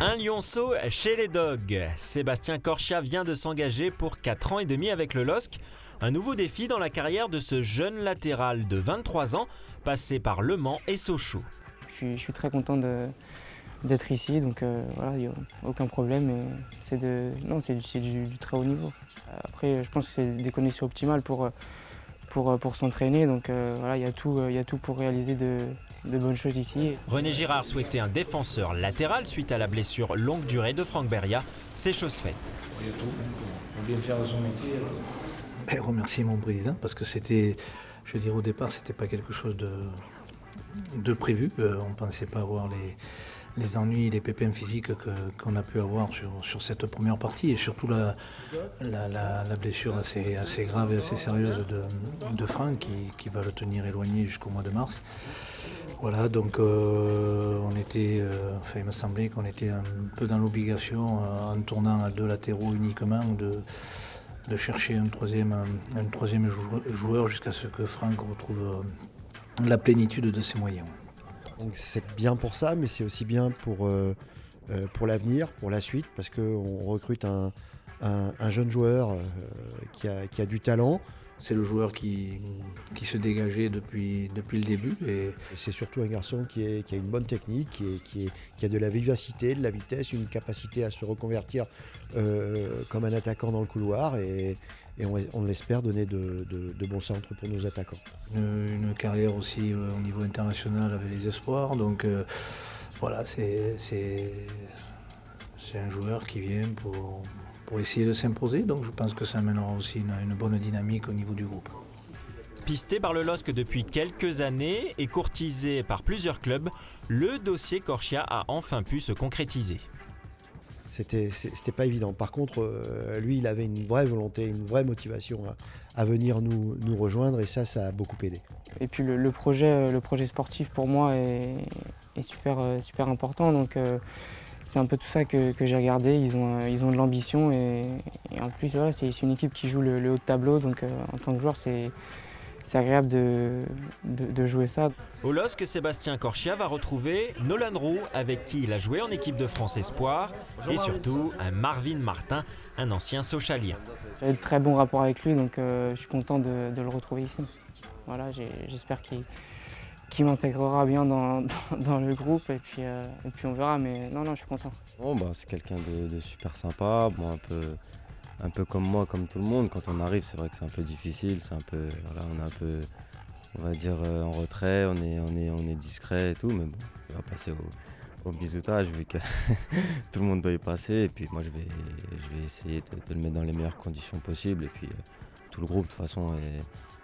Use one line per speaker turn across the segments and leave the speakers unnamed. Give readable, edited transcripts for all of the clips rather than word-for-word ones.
Un lionceau chez les Dogs. Sébastien Corchia vient de s'engager pour 4 ans et demi avec le LOSC. Un nouveau défi dans la carrière de ce jeune latéral de 23 ans, passé par Le Mans et Sochaux.
Je suis très content d'être ici, donc voilà, il n'y a aucun problème. C'est du très haut niveau. Après, je pense que c'est des conditions optimales pour s'entraîner, donc voilà, il y a tout pour réaliser de bonnes choses ici.
René Girard souhaitait un défenseur latéral suite à la blessure longue durée de Franck Beria. C'est chose faite.
Il y a tout pour bien faire son métier. Remercier mon président parce que c'était, je veux dire, au départ, c'était pas quelque chose de prévu. On ne pensait pas avoir les ennuis, les pépins physiques qu'on a pu avoir sur cette première partie et surtout la blessure assez grave et assez sérieuse de Franck qui va le tenir éloigné jusqu'au mois de mars. Voilà, donc on était, il me semblait qu'on était un peu dans l'obligation, en tournant à 2 latéraux uniquement, de chercher un troisième joueur jusqu'à ce que Franck retrouve la plénitude de ses moyens.
Donc c'est bien pour ça, mais c'est aussi bien pour l'avenir, pour la suite, parce qu'on recrute un jeune joueur qui a du talent.
C'est le joueur qui se dégageait depuis le début. Et
c'est surtout un garçon qui a une bonne technique, qui a de la vivacité, de la vitesse, une capacité à se reconvertir comme un attaquant dans le couloir et on l'espère donner de bons centres pour nos attaquants.
Une carrière aussi au niveau international avec les espoirs. Donc voilà, c'est un joueur qui vient pour essayer de s'imposer, donc je pense que ça amènera aussi une bonne dynamique au niveau du groupe.
Pisté par le LOSC depuis quelques années et courtisé par plusieurs clubs, le dossier Corchia a enfin pu se concrétiser.
C'était pas évident. Par contre, lui, il avait une vraie volonté, une vraie motivation à venir nous rejoindre et ça a beaucoup aidé.
Et puis le projet sportif pour moi est super important, donc c'est un peu tout ça que j'ai regardé. Ils ont de l'ambition et en plus voilà, c'est une équipe qui joue le haut de tableau, donc en tant que joueur c'est agréable de jouer ça.
Au LOSC, Sébastien Corchia va retrouver Nolan Roux avec qui il a joué en équipe de France Espoir et surtout un Marvin Martin, un ancien Sochalien.
J'ai de très bons rapports avec lui, donc je suis content de le retrouver ici. Voilà, j'espère qu'il m'intégrera bien dans le groupe et puis on verra, mais non, je suis content.
Bon, c'est quelqu'un de super sympa, bon, un peu comme moi, comme tout le monde. Quand on arrive, c'est vrai que c'est un peu difficile, voilà, on est un peu, on va dire, en retrait, on est discret et tout, mais bon, on va passer au bisoutage vu que tout le monde doit y passer et puis moi je vais essayer de le mettre dans les meilleures conditions possibles et puis tout le groupe de toute façon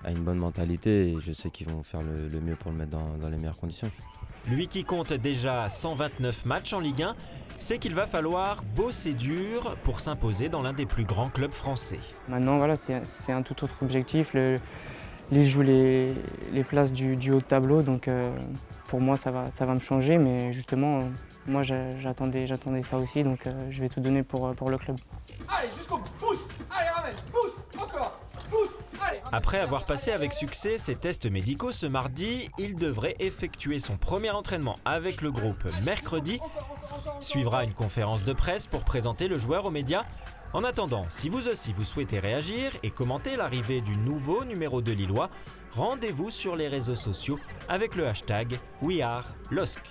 a une bonne mentalité et je sais qu'ils vont faire le mieux pour le mettre dans les meilleures conditions.
Lui qui compte déjà 129 matchs en Ligue 1, sait qu'il va falloir bosser dur pour s'imposer dans l'un des plus grands clubs français.
Maintenant voilà, c'est un tout autre objectif. Il joue les places du haut de tableau, donc pour moi ça va me changer, mais justement moi j'attendais ça aussi, donc je vais tout donner pour le club.
Allez, jusqu'au bout, pousse, allez ramène, pousse, encore, pousse, allez.
Après avoir passé avec succès ses tests médicaux ce mardi, il devrait effectuer son premier entraînement avec le groupe mercredi. Suivra une conférence de presse pour présenter le joueur aux médias. En attendant, si vous aussi vous souhaitez réagir et commenter l'arrivée du nouveau numéro 2 lillois, rendez-vous sur les réseaux sociaux avec le hashtag WeAreLOSC.